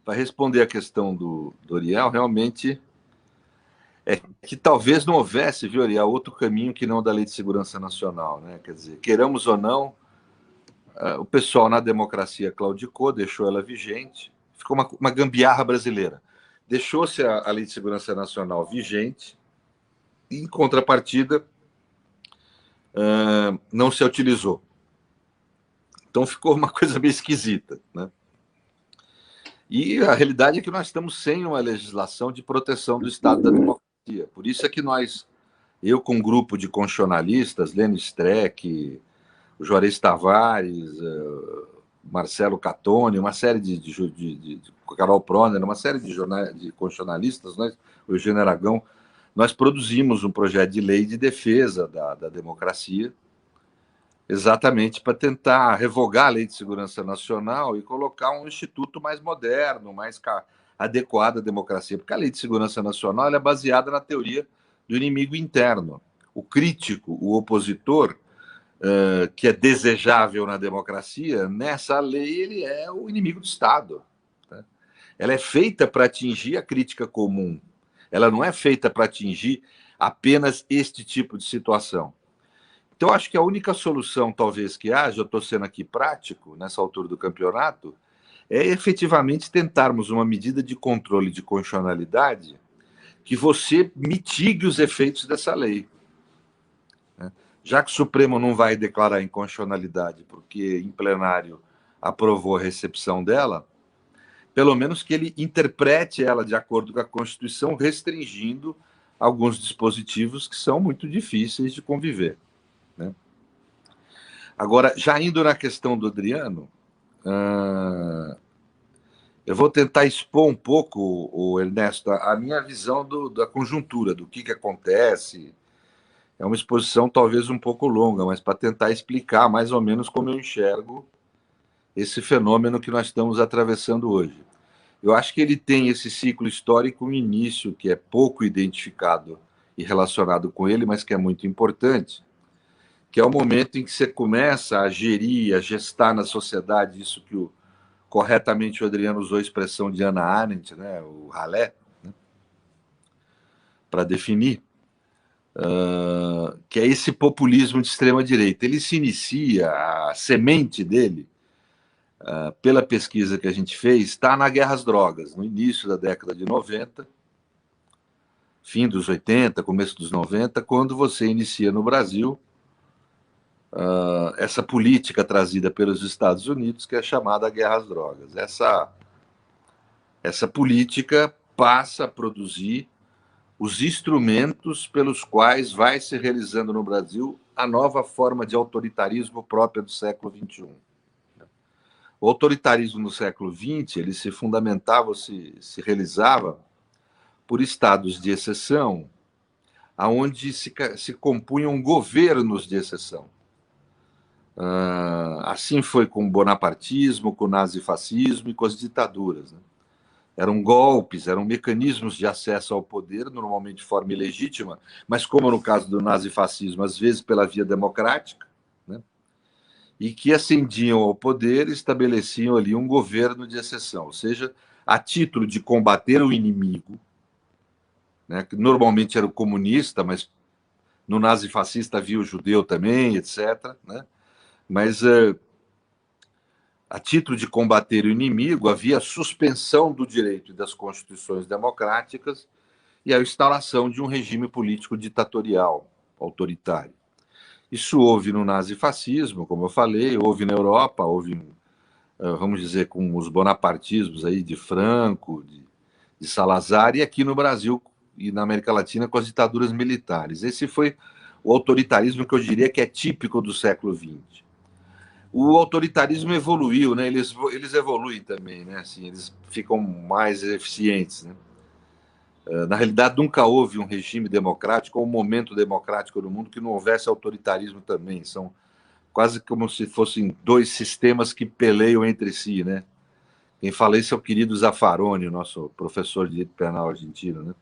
para responder a questão do Ariel, realmente é que talvez não houvesse, viu, Ariel, outro caminho que não da Lei de Segurança Nacional, né? Quer dizer, queiramos ou não, o pessoal na democracia claudicou, deixou ela vigente, ficou uma gambiarra brasileira. Deixou-se a Lei de Segurança Nacional vigente e, em contrapartida, não se utilizou. Então ficou uma coisa meio esquisita, né? E a realidade é que nós estamos sem uma legislação de proteção do Estado da democracia. Por isso é que eu com um grupo de constitucionalistas, Lênin Streck, o Juarez Tavares, Marcelo Catone, uma série de Carol Proner, uma série de constitucionalistas, né, o Eugênio Aragão, nós produzimos um projeto de lei de defesa da democracia, exatamente para tentar revogar a Lei de Segurança Nacional e colocar um instituto mais moderno, mais adequado à democracia. Porque a Lei de Segurança Nacional é baseada na teoria do inimigo interno. O crítico, o opositor, que é desejável na democracia, nessa lei ele é o inimigo do Estado. Né? Ela é feita para atingir a crítica comum. Ela não é feita para atingir apenas este tipo de situação. Então, acho que a única solução, talvez, que haja, eu estou sendo aqui prático, nessa altura do campeonato, é efetivamente tentarmos uma medida de controle de constitucionalidade que você mitigue os efeitos dessa lei. Já que o Supremo não vai declarar inconstitucionalidade porque em plenário aprovou a recepção dela, pelo menos que ele interprete ela de acordo com a Constituição, restringindo alguns dispositivos que são muito difíceis de conviver. Né? Agora, já indo na questão do Adriano, eu vou tentar expor um pouco, Ernesto, a minha visão da conjuntura, do que acontece. É uma exposição talvez um pouco longa, mas para tentar explicar mais ou menos como eu enxergo esse fenômeno que nós estamos atravessando hoje. Eu acho que ele tem esse ciclo histórico, um início que é pouco identificado e relacionado com ele, mas que é muito importante, que é o momento em que você começa a gerir, a gestar na sociedade isso que corretamente o Adriano usou a expressão de Hannah Arendt, né, o ralé, né, para definir, que é esse populismo de extrema-direita. Ele se inicia, a semente dele, pela pesquisa que a gente fez, está na guerra às drogas, no início da década de 90, fim dos 80, começo dos 90, quando você inicia no Brasil essa política trazida pelos Estados Unidos, que é chamada guerra às drogas. Essa política passa a produzir os instrumentos pelos quais vai se realizando no Brasil a nova forma de autoritarismo própria do século XXI. O autoritarismo no século XX ele se fundamentava, se realizava por estados de exceção, aonde se compunham governos de exceção. Assim foi com o bonapartismo, com o nazifascismo e com as ditaduras. Né? Eram golpes, eram mecanismos de acesso ao poder, normalmente de forma ilegítima, mas como no caso do nazifascismo, às vezes pela via democrática, né? E que ascendiam ao poder e estabeleciam ali um governo de exceção, ou seja, a título de combater o inimigo, né? Que normalmente era o comunista, mas no nazifascista havia o judeu também, etc., né? Mas a título de combater o inimigo, havia a suspensão do direito e das constituições democráticas e a instauração de um regime político ditatorial, autoritário. Isso houve no nazifascismo, como eu falei, houve na Europa, houve, vamos dizer, com os bonapartismos aí de Franco, de Salazar, e aqui no Brasil e na América Latina com as ditaduras militares. Esse foi o autoritarismo que eu diria que é típico do século XX. O autoritarismo evoluiu, né? Eles evoluem também, né? Assim, eles ficam mais eficientes, né? Na realidade, nunca houve um regime democrático ou um momento democrático no mundo que não houvesse autoritarismo também. São quase como se fossem dois sistemas que peleiam entre si, né? Quem fala isso é o querido Zaffaroni, nosso professor de direito penal argentino, né?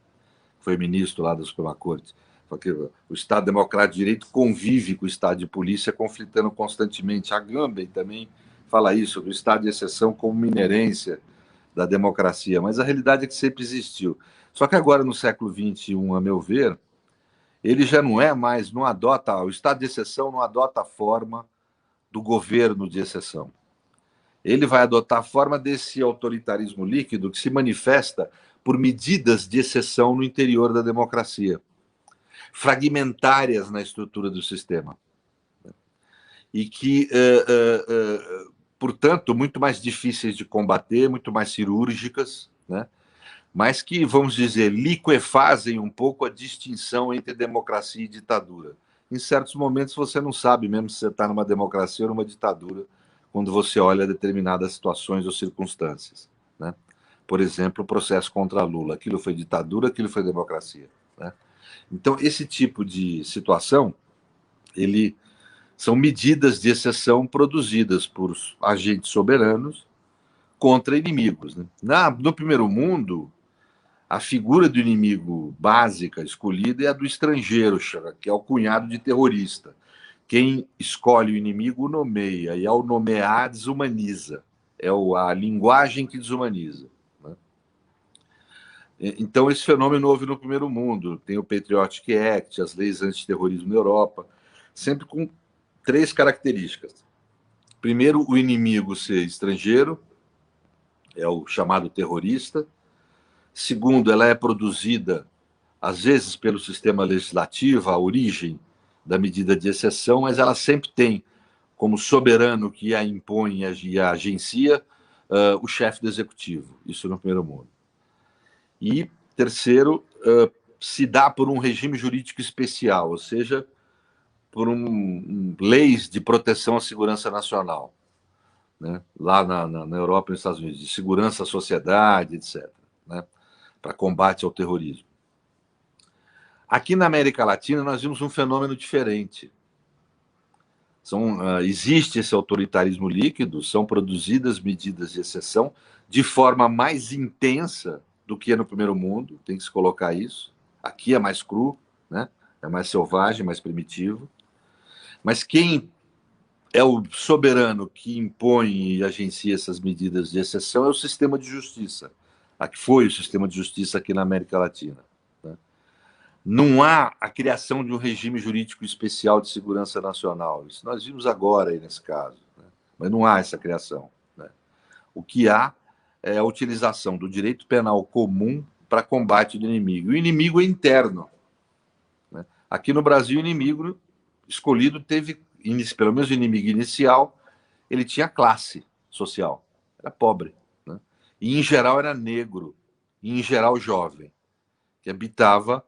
Foi ministro lá da Suprema Corte. Porque o Estado Democrático de Direito convive com o Estado de Polícia, conflitando constantemente. A Gambem também fala isso, do Estado de exceção como uma inerência da democracia, mas a realidade é que sempre existiu. Só que agora, no século XXI, a meu ver, ele já não é mais, não adota, o estado de exceção não adota a forma do governo de exceção. Ele vai adotar a forma desse autoritarismo líquido que se manifesta por medidas de exceção no interior da democracia, fragmentárias na estrutura do sistema. E que, portanto, muito mais difíceis de combater, muito mais cirúrgicas, né? Mas que, vamos dizer, liquefazem um pouco a distinção entre democracia e ditadura. Em certos momentos você não sabe mesmo se você está numa democracia ou numa ditadura, quando você olha determinadas situações ou circunstâncias, né? Por exemplo, o processo contra Lula. Aquilo foi ditadura, aquilo foi democracia, né? Então, esse tipo de situação, são medidas de exceção produzidas por agentes soberanos contra inimigos, né? No primeiro mundo, a figura do inimigo básica escolhida é a do estrangeiro, que é o cunhado de terrorista. Quem escolhe o inimigo o nomeia, e ao nomear, desumaniza. É a linguagem que desumaniza, né? Então, esse fenômeno houve no primeiro mundo. Tem o Patriotic Act, as leis antiterrorismo na Europa, sempre com 3 características. Primeiro, o inimigo ser estrangeiro, é o chamado terrorista. Segundo, ela é produzida, às vezes, pelo sistema legislativo, a origem da medida de exceção, mas ela sempre tem como soberano que a impõe e a agencia o chefe do executivo. Isso no primeiro mundo. E, terceiro, se dá por um regime jurídico especial, ou seja, por leis de proteção à segurança nacional, né? Lá na Europa e nos Estados Unidos, de segurança à sociedade, etc., né? Para combate ao terrorismo. Aqui na América Latina, nós vimos um fenômeno diferente. Existe esse autoritarismo líquido, são produzidas medidas de exceção de forma mais intensa do que no primeiro mundo, tem que se colocar isso. Aqui é mais cru, né? É mais selvagem, mais primitivo. Mas quem é o soberano que impõe e agencia essas medidas de exceção é o sistema de justiça. Que foi o sistema de justiça aqui na América Latina, né? Não há a criação de um regime jurídico especial de segurança nacional. Isso nós vimos agora aí nesse caso, né? Mas não há essa criação, né? O que há é a utilização do direito penal comum para combate do inimigo. O inimigo é interno, né? Aqui no Brasil, o inimigo escolhido teve, pelo menos o inimigo inicial, ele tinha classe social, era pobre, né? E, em geral, era negro, e, em geral, jovem, que habitava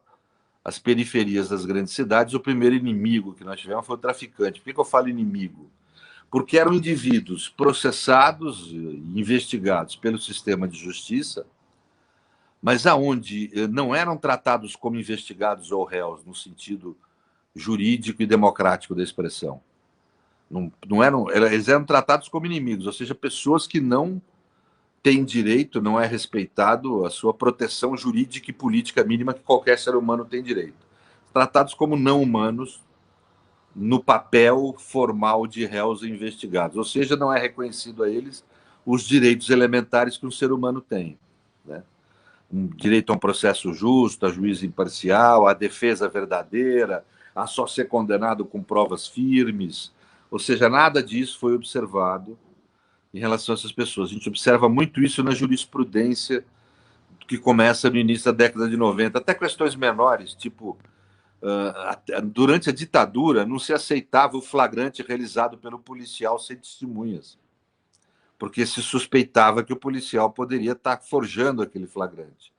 as periferias das grandes cidades. O primeiro inimigo que nós tivemos foi o traficante. Por que eu falo inimigo? Porque eram indivíduos processados e investigados pelo sistema de justiça, mas aonde não eram tratados como investigados ou réus, no sentido jurídico e democrático da expressão. Eles eram tratados como inimigos, ou seja, pessoas que não têm direito, não é respeitado a sua proteção jurídica e política mínima que qualquer ser humano tem direito. Tratados como não humanos no papel formal de réus investigados, ou seja, não é reconhecido a eles os direitos elementares que um ser humano tem, né? Um direito a um processo justo, a juízo imparcial, a defesa verdadeira, a só ser condenado com provas firmes. Ou seja, nada disso foi observado em relação a essas pessoas. A gente observa muito isso na jurisprudência que começa no início da década de 90, até questões menores, tipo, durante a ditadura não se aceitava o flagrante realizado pelo policial sem testemunhas, porque se suspeitava que o policial poderia estar forjando aquele flagrante.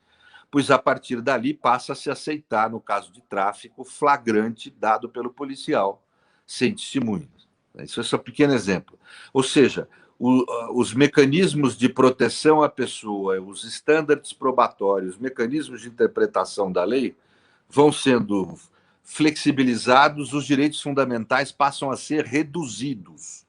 Pois a partir dali passa a se aceitar, no caso de tráfico, flagrante dado pelo policial sem testemunhas. Isso é só um pequeno exemplo. Ou seja, os mecanismos de proteção à pessoa, os estándares probatórios, os mecanismos de interpretação da lei vão sendo flexibilizados, os direitos fundamentais passam a ser reduzidos,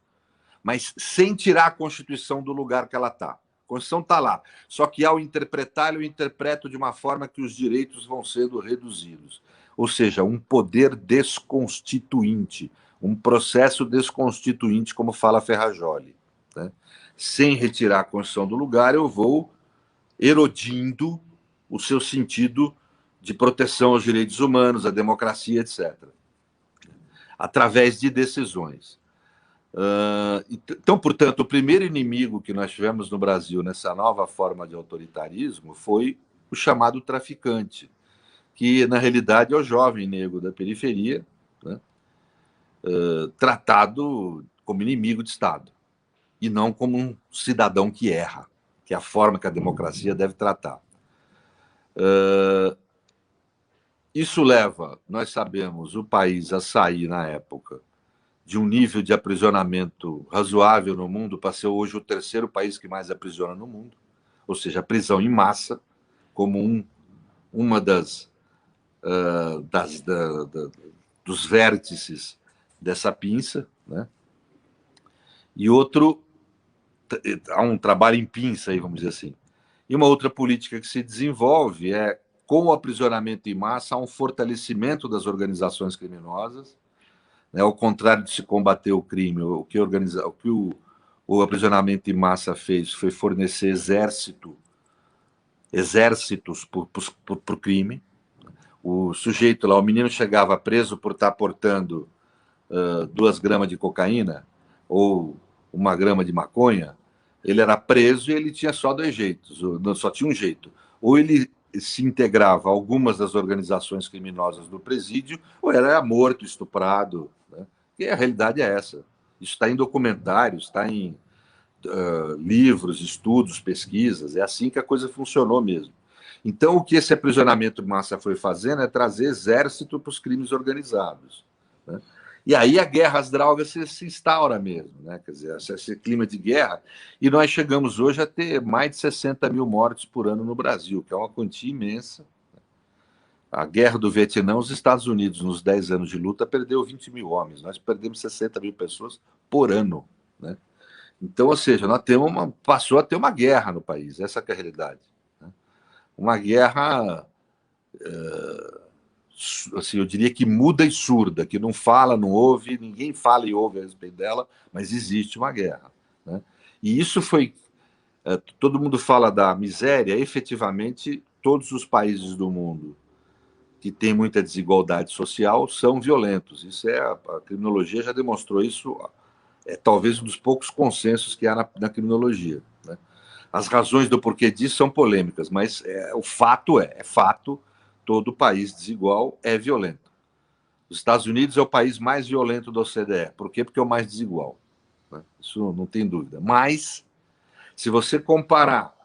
mas sem tirar a Constituição do lugar que ela está. A Constituição está lá, só que ao interpretar, eu interpreto de uma forma que os direitos vão sendo reduzidos. Ou seja, um poder desconstituinte, um processo desconstituinte, como fala Ferrajoli, né? Sem retirar a Constituição do lugar, eu vou erodindo o seu sentido de proteção aos direitos humanos, à democracia, etc., através de decisões. Então, portanto, o primeiro inimigo que nós tivemos no Brasil nessa nova forma de autoritarismo foi o chamado traficante, que, na realidade, é o jovem negro da periferia, né, tratado como inimigo de Estado, e não como um cidadão que erra, que é a forma que a democracia deve tratar. Isso leva, nós sabemos, o país a sair, na época, de um nível de aprisionamento razoável no mundo para ser hoje o terceiro país que mais aprisiona no mundo, ou seja, a prisão em massa, como uma dos vértices dessa pinça, né? E outro, há um trabalho em pinça aí, vamos dizer assim. E uma outra política que se desenvolve é, com o aprisionamento em massa, há um fortalecimento das organizações criminosas, né? Ao contrário de se combater o crime, o que o aprisionamento em massa fez foi fornecer exércitos para o crime. O sujeito lá, o menino chegava preso por estar portando 2 gramas de cocaína ou 1 grama de maconha, ele era preso e ele tinha só 2 jeitos, só tinha um jeito. Ou ele se integrava a algumas das organizações criminosas do presídio, ou era morto, estuprado, né? E a realidade é essa. Isso está em documentários, está em livros, estudos, pesquisas. É assim que a coisa funcionou mesmo. Então, o que esse aprisionamento de massa foi fazendo é trazer exército para os crimes organizados, né? E aí a guerra às drogas se instaura mesmo, né? Quer dizer, esse clima de guerra. E nós chegamos hoje a ter mais de 60 mil mortes por ano no Brasil, que é uma quantia imensa. A guerra do Vietnã, os Estados Unidos, nos 10 anos de luta, perdeu 20 mil homens. Nós perdemos 60 mil pessoas por ano, né? Então, ou seja, passou a ter uma guerra no país, essa que é a realidade, né? Uma guerra, assim, eu diria que muda e surda, que não fala, não ouve, ninguém fala e ouve a respeito dela, mas existe uma guerra, né? E isso foi, todo mundo fala da miséria, efetivamente, todos os países do mundo que têm muita desigualdade social são violentos. Isso a criminologia já demonstrou isso, talvez um dos poucos consensos que há na criminologia, né? As razões do porquê disso são polêmicas, mas o fato é fato, todo país desigual é violento. Os Estados Unidos é o país mais violento da OCDE. Por quê? Porque é o mais desigual, né? Isso não tem dúvida. Mas, se você comparar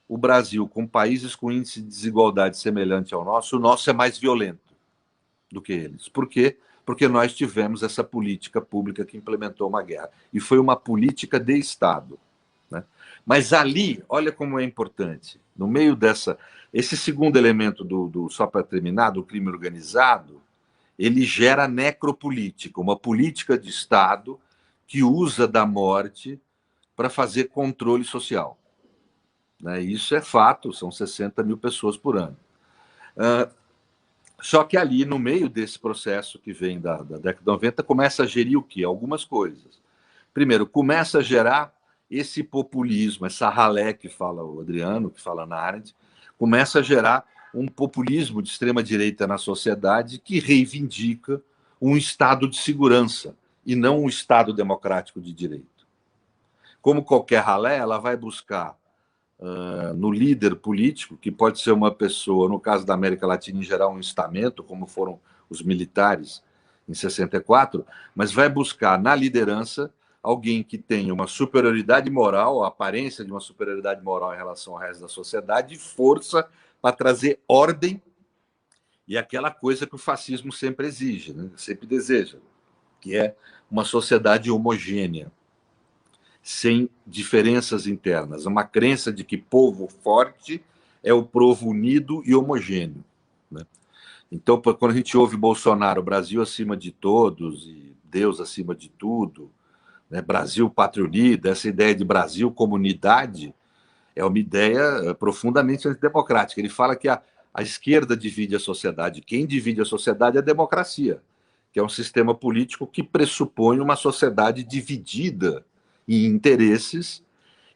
o Brasil com países com índice de desigualdade semelhante ao nosso, o nosso é mais violento do que eles. Por quê? Porque nós tivemos essa política pública que implementou uma guerra. E foi uma política de Estado, né? Mas ali, olha como é importante, no meio esse segundo elemento só para terminar, do crime organizado, ele gera necropolítica, uma política de Estado que usa da morte para fazer controle social, né? Isso é fato, são 60 mil pessoas por ano. Só que ali, no meio desse processo que vem da década de 90, começa a gerir o quê? Algumas coisas. Primeiro, começa a gerar esse populismo, essa ralé que fala o Adriano, que fala na Arendt, começa a gerar um populismo de extrema-direita na sociedade que reivindica um Estado de segurança e não um Estado democrático de direito. Como qualquer ralé, ela vai buscar no líder político, que pode ser uma pessoa, no caso da América Latina em geral, um estamento, como foram os militares em 64, mas vai buscar na liderança alguém que tenha uma superioridade moral, a aparência de uma superioridade moral em relação ao resto da sociedade, e força para trazer ordem e aquela coisa que o fascismo sempre exige, né? Sempre deseja, que é uma sociedade homogênea, sem diferenças internas, uma crença de que povo forte é o povo unido e homogêneo, né? Então, quando a gente ouve Bolsonaro, Brasil acima de todos e Deus acima de tudo, né? Brasil pátria unida, essa ideia de Brasil comunidade é uma ideia profundamente antidemocrática. Ele fala que a esquerda divide a sociedade, quem divide a sociedade é a democracia, que é um sistema político que pressupõe uma sociedade dividida em interesses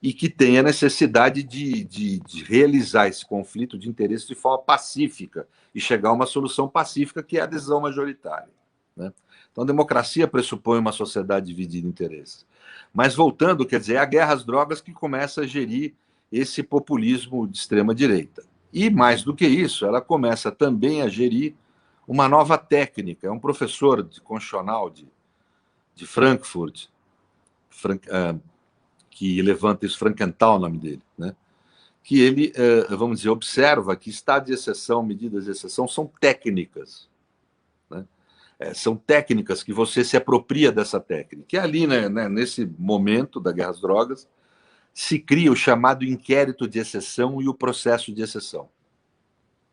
e que tem a necessidade de realizar esse conflito de interesse de forma pacífica e chegar a uma solução pacífica, que é a decisão majoritária, né? Então, a democracia pressupõe uma sociedade dividida em interesses. Mas, voltando, quer dizer, é a guerra às drogas que começa a gerir esse populismo de extrema-direita. E, mais do que isso, ela começa também a gerir uma nova técnica. É um professor de constitucional de Frankfurt, que levanta isso, Frankenthal, o nome dele, né? Que ele, vamos dizer, observa que estado de exceção, medidas de exceção, são técnicas, né? São técnicas que você se apropria dessa técnica. E ali, né, nesse momento da guerra às drogas, se cria o chamado inquérito de exceção e o processo de exceção,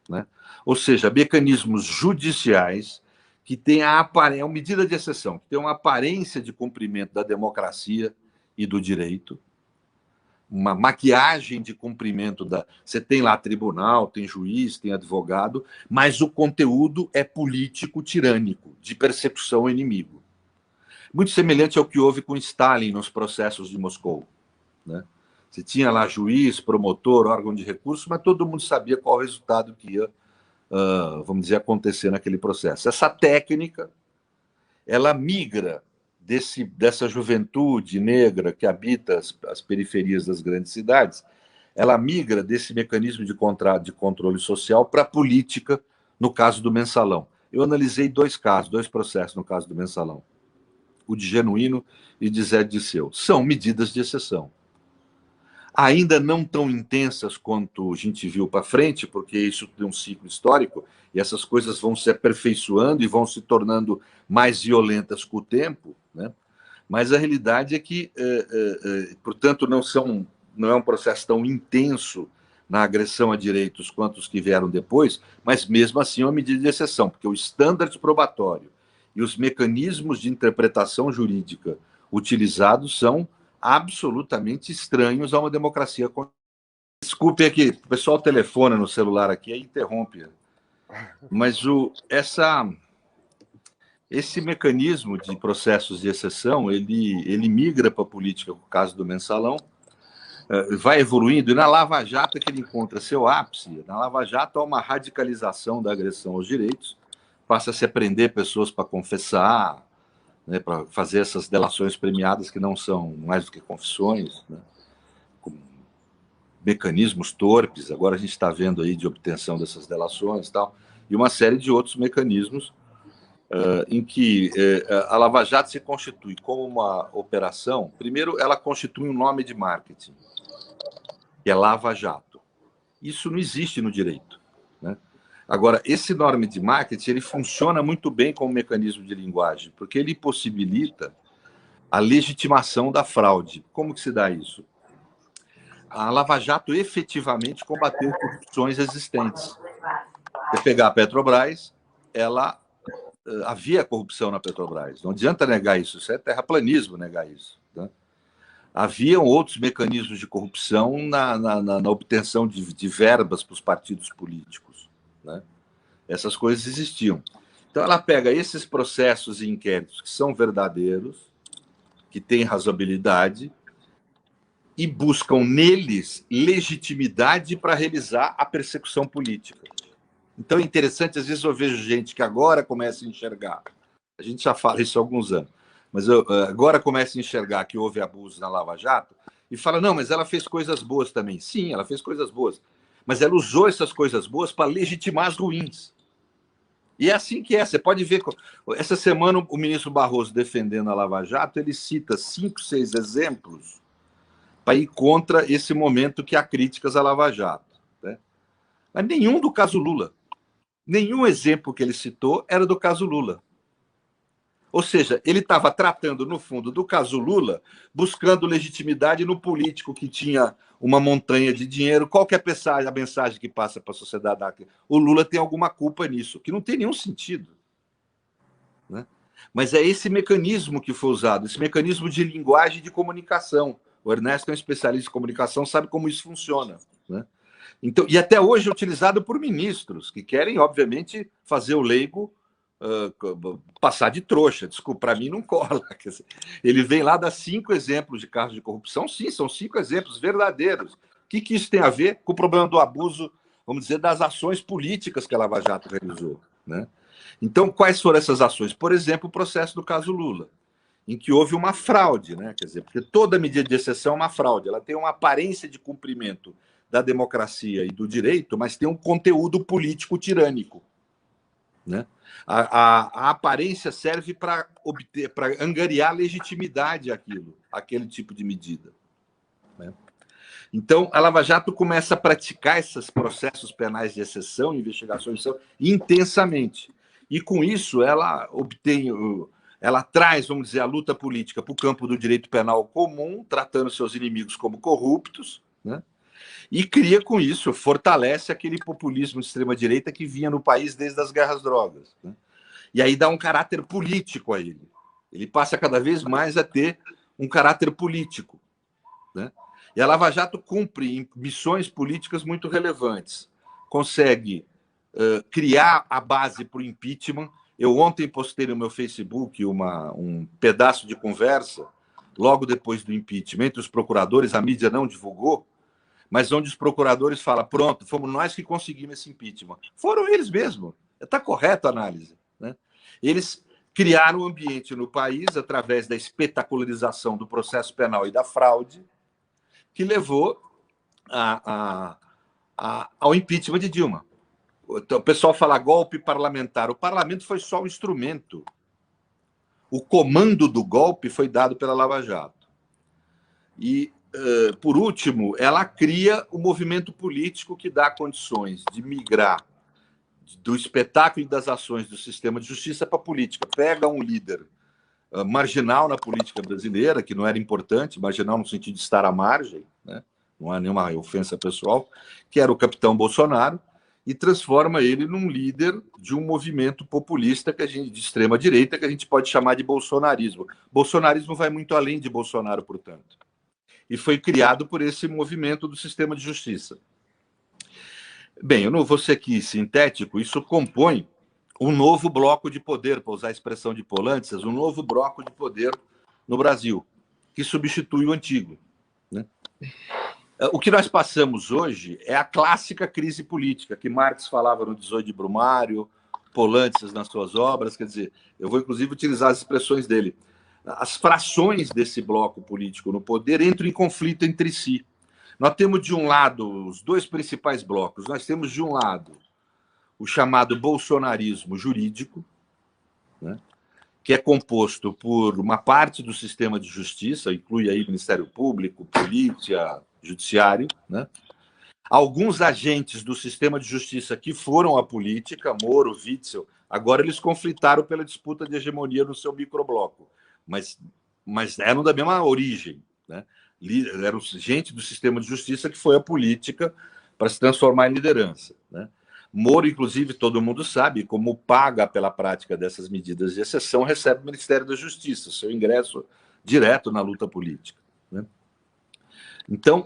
né? Ou seja, mecanismos judiciais que têm uma medida de exceção, que tem uma aparência de cumprimento da democracia e do direito, uma maquiagem de cumprimento da... Você tem lá tribunal, tem juiz, tem advogado, mas o conteúdo é político tirânico, de persecução ao inimigo. Muito semelhante ao que houve com Stalin nos processos de Moscou, né? Você tinha lá juiz, promotor, órgão de recurso, mas todo mundo sabia qual o resultado que ia, vamos dizer, acontecer naquele processo. Essa técnica, ela migra dessa juventude negra que habita as periferias das grandes cidades, ela migra desse mecanismo de controle social para a política, no caso do Mensalão. Eu analisei dois processos no caso do Mensalão, o de Genuíno e de Zé Disseu. São medidas de exceção. Ainda não tão intensas quanto a gente viu para frente, porque isso tem um ciclo histórico, e essas coisas vão se aperfeiçoando e vão se tornando mais violentas com o tempo, né? Mas a realidade é que, portanto, não é um processo tão intenso na agressão a direitos quanto os que vieram depois, mas mesmo assim é uma medida de exceção, porque o estándar probatório e os mecanismos de interpretação jurídica utilizados são absolutamente estranhos a uma democracia. Desculpe aqui, o pessoal telefona no celular aqui e interrompe. Mas esse mecanismo de processos de exceção, ele migra para a política, no caso do Mensalão, vai evoluindo, e na Lava Jato é que ele encontra seu ápice. Na Lava Jato há uma radicalização da agressão aos direitos, passa a se prender pessoas para confessar, né, para fazer essas delações premiadas que não são mais do que confissões, né, com mecanismos torpes. Agora a gente está vendo aí de obtenção dessas delações e tal, e uma série de outros mecanismos em que a Lava Jato se constitui como uma operação. Primeiro, ela constitui um nome de marketing, que é Lava Jato. Isso não existe no direito, né? Agora, esse nome de marketing, ele funciona muito bem como mecanismo de linguagem, porque ele possibilita a legitimação da fraude. Como que se dá isso? A Lava Jato efetivamente combateu corrupções existentes. Você pegar a Petrobras, havia corrupção na Petrobras. Não adianta negar isso. Isso é terraplanismo negar isso, né? Haviam outros mecanismos de corrupção na obtenção de verbas para os partidos políticos, né? Essas coisas existiam. Então, ela pega esses processos e inquéritos que são verdadeiros, que têm razoabilidade, e buscam neles legitimidade para realizar a persecução política. Então, é interessante, às vezes eu vejo gente que agora começa a enxergar, a gente já fala isso há alguns anos, mas agora começa a enxergar que houve abuso na Lava Jato e fala, não, mas ela fez coisas boas também. Sim, ela fez coisas boas, mas ela usou essas coisas boas para legitimar as ruins. E é assim que é. Você pode ver, essa semana o ministro Barroso defendendo a Lava Jato, ele cita 5, 6 exemplos para ir contra esse momento que há críticas à Lava Jato, né? Mas nenhum do caso Lula. Nenhum exemplo que ele citou era do caso Lula. Ou seja, ele estava tratando, no fundo, do caso Lula, buscando legitimidade no político que tinha uma montanha de dinheiro. Qual que é a mensagem que passa para a sociedade? O Lula tem alguma culpa nisso, que não tem nenhum sentido, né? Mas é esse mecanismo que foi usado, esse mecanismo de linguagem e de comunicação. O Ernesto é um especialista em comunicação, sabe como isso funciona, né? Então, e até hoje é utilizado por ministros que querem, obviamente, fazer o leigo passar de trouxa. Desculpa, para mim não cola. Ele vem lá, dá 5 exemplos de casos de corrupção. Sim, são 5 exemplos verdadeiros. O que isso tem a ver com o problema do abuso, vamos dizer, das ações políticas que a Lava Jato realizou, né? Então, quais foram essas ações? Por exemplo, o processo do caso Lula, em que houve uma fraude, né? Quer dizer, porque toda medida de exceção é uma fraude, ela tem uma aparência de cumprimento da democracia e do direito, mas tem um conteúdo político tirânico, né? A aparência serve para obter, para angariar legitimidade aquele tipo de medida, né? Então, a Lava Jato começa a praticar esses processos penais de exceção, investigações intensamente. E, com isso, ela traz, vamos dizer, a luta política para o campo do direito penal comum, tratando seus inimigos como corruptos, né? E cria, com isso, fortalece aquele populismo de extrema-direita que vinha no país desde as guerras drogas, né? E aí dá um caráter político a ele. Ele passa cada vez mais a ter um caráter político, né? E a Lava Jato cumpre missões políticas muito relevantes. Consegue criar a base para o impeachment. Eu ontem postei no meu Facebook um pedaço de conversa, logo depois do impeachment, entre os procuradores, a mídia não divulgou, mas onde os procuradores falam, pronto, fomos nós que conseguimos esse impeachment. Foram eles mesmos. Está correta a análise, né? Eles criaram um ambiente no país, através da espetacularização do processo penal e da fraude, que levou ao impeachment de Dilma. Então, o pessoal fala golpe parlamentar. O parlamento foi só um instrumento. O comando do golpe foi dado pela Lava Jato. E, por último, ela cria o movimento político que dá condições de migrar do espetáculo e das ações do sistema de justiça para a política. Pega um líder marginal na política brasileira, que não era importante, marginal no sentido de estar à margem, né? Não há nenhuma ofensa pessoal, que era o capitão Bolsonaro, e transforma ele num líder de um movimento populista de extrema-direita, que a gente pode chamar de bolsonarismo. Bolsonarismo vai muito além de Bolsonaro, portanto. E foi criado por esse movimento do sistema de justiça. Bem, eu não vou ser aqui sintético, isso compõe um novo bloco de poder, para usar a expressão de Polantzas, um novo bloco de poder no Brasil, que substitui o antigo, né? O que nós passamos hoje é a clássica crise política, que Marx falava no 18 de Brumário, Polantzas nas suas obras, quer dizer, eu vou inclusive utilizar as expressões dele. As frações desse bloco político no poder entram em conflito entre si. Nós temos, de um lado, os 2 principais blocos. Nós temos, de um lado, o chamado bolsonarismo jurídico, né, que é composto por uma parte do sistema de justiça, inclui aí Ministério Público, polícia, judiciário, né? Alguns agentes do sistema de justiça que foram à política, Moro, Witzel, agora eles conflitaram pela disputa de hegemonia no seu microbloco, mas eram da mesma origem, né? Eram gente do sistema de justiça que foi à política para se transformar em liderança, né? Moro, inclusive, todo mundo sabe, como paga pela prática dessas medidas de exceção, recebe o Ministério da Justiça, seu ingresso direto na luta política, né? Então,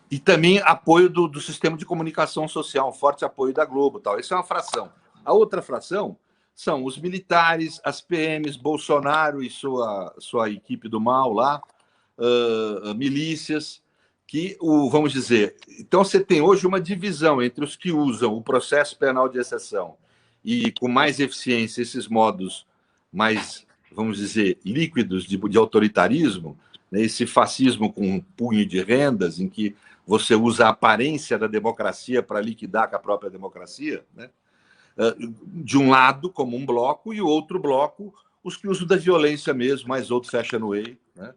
e também apoio do sistema de comunicação social, um forte apoio da Globo, tal. Essa é uma fração. A outra fração são os militares, as PMs, Bolsonaro e sua equipe do mal lá, milícias, que, vamos dizer... Então, você tem hoje uma divisão entre os que usam o processo penal de exceção e, com mais eficiência, esses modos mais, vamos dizer, líquidos de autoritarismo, né, esse fascismo com um punho de rendas, em que você usa a aparência da democracia para liquidar com a própria democracia, né? De um lado, como um bloco, e o outro bloco, os que usam da violência mesmo, mais old fashion way, né?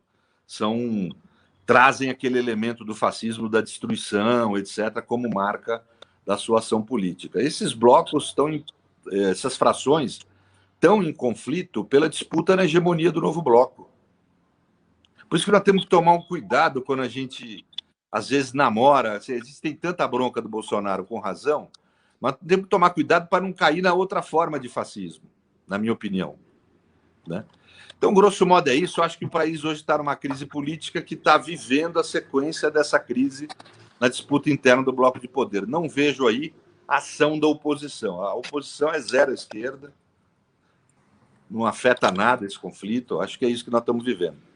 Trazem aquele elemento do fascismo, da destruição, etc., como marca da sua ação política. Esses blocos essas frações estão em conflito pela disputa na hegemonia do novo bloco. Por isso que nós temos que tomar um cuidado quando a gente, às vezes, namora. Tem tanta bronca do Bolsonaro, com razão, mas temos que tomar cuidado para não cair na outra forma de fascismo, na minha opinião, né? Então, grosso modo, é isso. Eu acho que o país hoje está numa crise política que está vivendo a sequência dessa crise na disputa interna do bloco de poder. Não vejo aí ação da oposição. A oposição é zero à esquerda, não afeta nada esse conflito. Acho que é isso que nós estamos vivendo.